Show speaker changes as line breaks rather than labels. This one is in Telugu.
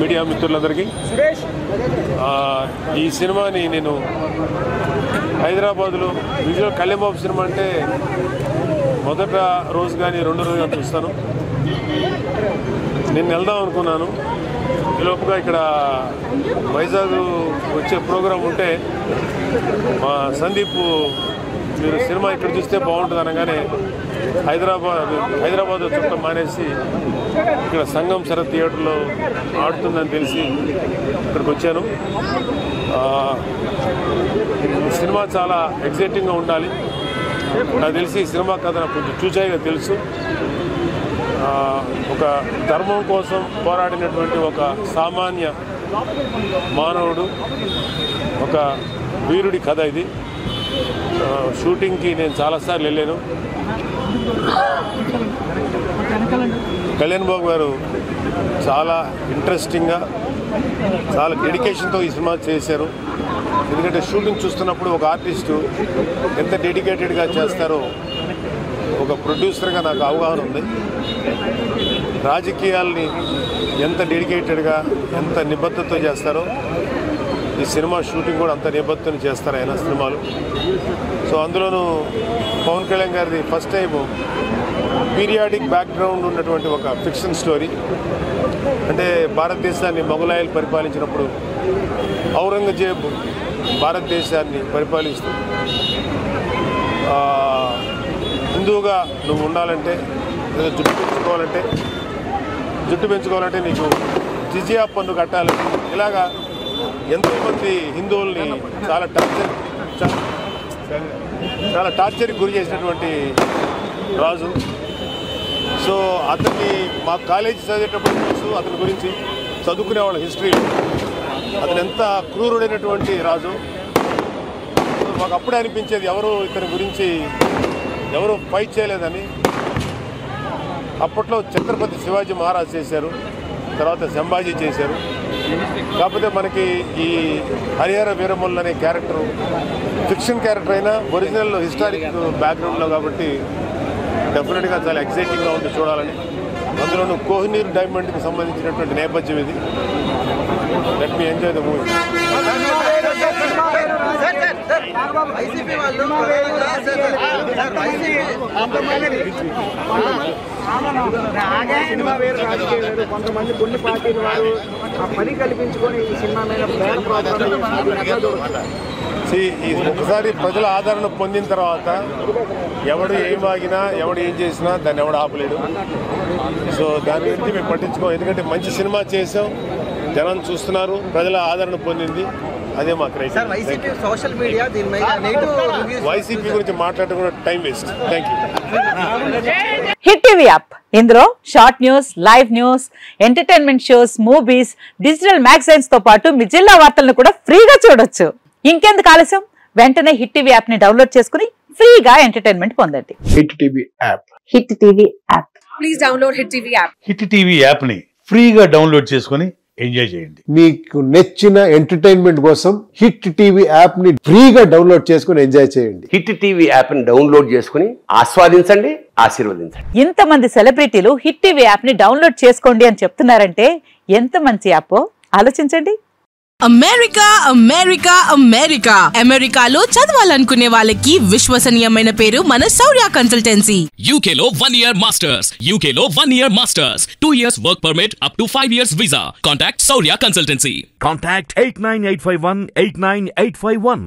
మీడియా మిత్రులందరికీ ఈ సినిమాని నేను హైదరాబాద్లో విజువల్ కళ్యాణబాబు సినిమా అంటే మొదట రోజు కానీ రెండో రోజు కానీ చూస్తాను. నేను వెళ్దాం అనుకున్నాను. ఈలోపుగా ఇక్కడ వైజాగ్ వచ్చే ప్రోగ్రాం ఉంటే మా సందీప్ మీరు సినిమా ఇక్కడ చూస్తే బాగుంటుంది అనగానే హైదరాబాద్ చుట్టం మానేసి ఇక్కడ సంగం శరత్ థియేటర్లో ఆడుతుందని తెలిసి ఇక్కడికి వచ్చాను. సినిమా చాలా ఎగ్జైటింగ్గా ఉండాలి. నాకు తెలిసి సినిమా కథ నాకు కొంచెం చూచాయిగా తెలుసు. ఒక ధర్మం కోసం పోరాడినటువంటి ఒక సామాన్య మానవుడు, ఒక వీరుడి కథ ఇది. షూటింగ్కి నేను చాలాసార్లు వెళ్ళాను. కళ్యాణ్ బాబు గారు చాలా ఇంట్రెస్టింగ్గా చాలా డెడికేషన్తో ఈ సినిమా చేశారు. ఎందుకంటే షూటింగ్ చూస్తున్నప్పుడు ఒక ఆర్టిస్టు ఎంత డెడికేటెడ్గా చేస్తారో ఒక ప్రొడ్యూసర్గా నాకు అవగాహన ఉంది. రాజకీయాల్ని ఎంత డెడికేటెడ్గా ఎంత నిబద్ధతతో చేస్తారో ఈ సినిమా షూటింగ్ కూడా అంత నిబద్ధతను చేస్తారు ఆయన సినిమాలు. సో అందులోనూ పవన్ కళ్యాణ్ గారిది ఫస్ట్ టైం పీరియాడిక్ బ్యాక్గ్రౌండ్ ఉన్నటువంటి ఒక ఫిక్షన్ స్టోరీ. అంటే భారతదేశాన్ని మొఘలాయలు పరిపాలించినప్పుడు ఔరంగజేబు భారతదేశాన్ని పరిపాలిస్తూ హిందువుగా నువ్వు ఉండాలంటే లేదా జుట్టు పెంచుకోవాలంటే నీకు జిజియా పన్ను కట్టాలి. ఇలాగా ఎంతోమంది హిందువుల్ని చాలా టార్చర్కి గురి చేసినటువంటి రాజు. సో అతన్ని మా కాలేజీ చదివేటప్పుడు తెలుసు అతని గురించి, చదువుకునే వాళ్ళ హిస్టరీలో అతను ఎంత క్రూరుడైనటువంటి రాజు. మాకు అప్పుడే అనిపించేది ఇతని గురించి ఎవరు ఫైట్ చేయలేదని. అప్పట్లో ఛత్రపతి శివాజీ మహారాజ్ చేశారు, తర్వాత సంభాజీ చేశారు. కాకపోతే మనకి ఈ హరిహర వీరమల్లు అనే క్యారెక్టర్ ఫిక్షన్ క్యారెక్టర్ అయినా ఒరిజినల్ హిస్టారిక్ బ్యాక్గ్రౌండ్లో కాబట్టి డెఫినెట్గా చాలా ఎక్సైటింగ్గా ఉంది చూడాలని. అందులోనూ కోహినూర్ డైమండ్కి సంబంధించినటువంటి నేపథ్యం ఇది. Let me enjoy the movie.
కొంతమంది కొన్ని పార్టీల వారు పని కల్పించుకొని ఈ సినిమా
ఒకసారి ప్రజల ఆదరణ పొందిన తర్వాత ఎవడు ఏం వాగినా ఎవడు ఏం చేసినా దాన్ని ఎవడు ఆపలేడు. సో దాని గురించి మేము పట్టించుకోం. ఎందుకంటే మంచి సినిమా చేసాం, జనం చూస్తున్నారు, ప్రజల ఆదరణ పొందింది, అదే మా క్రైటీరియా. వైసీపీ గురించి మాట్లాడడం కూడా time waste. Thank you.
Hit TV app, ఇందులో short news, live news, entertainment shows, movies, digital magazines తో పాటు మీ జిల్లా వార్తలను కూడా ఫ్రీగా చూడొచ్చు. ఇంకెందుకు ఆలస్యం, వెంటనే హిట్ టీవీ యాప్ ని డౌన్లోడ్ చేసుకుని ఫ్రీగా ఎంటర్టైన్మెంట్ పొందండి.
Hit TV app.
Hit TV app.
Please download hit TV app.
Hit TV app ని ఫ్రీగా డౌన్లోడ్ చేసుకుని ఎంజాయ్ చేయండి.
మీకు నచ్చిన ఎంటర్టైన్మెంట్ కోసం హిట్ టీవీ యాప్ ని ఫ్రీగా డౌన్లోడ్ చేసుకుని ఎంజాయ్ చేయండి.
హిట్ టీవీ యాప్ ని డౌన్లోడ్ చేసుకుని ఆస్వాదించండి, ఆశీర్వదించండి.
ఇంతమంది సెలబ్రిటీలు హిట్ టీవీ యాప్ ని డౌన్లోడ్ చేసుకోండి అని చెప్తున్నారంటే ఎంత మంచి యాప్ ఆలోచించండి.
అమెరికా అమెరికా అమెరికా అమెరికాలో చదవాలనుకునే వాళ్ళకి విశ్వసనీయమైన పేరు మన శౌర్య కన్సల్టెన్సీ.
UK లో 1 year masters, UK లో 1 year masters, 2 years work permit up to 5 years visa. Contact Shaurya Consultancy.
Contact 89851 89851.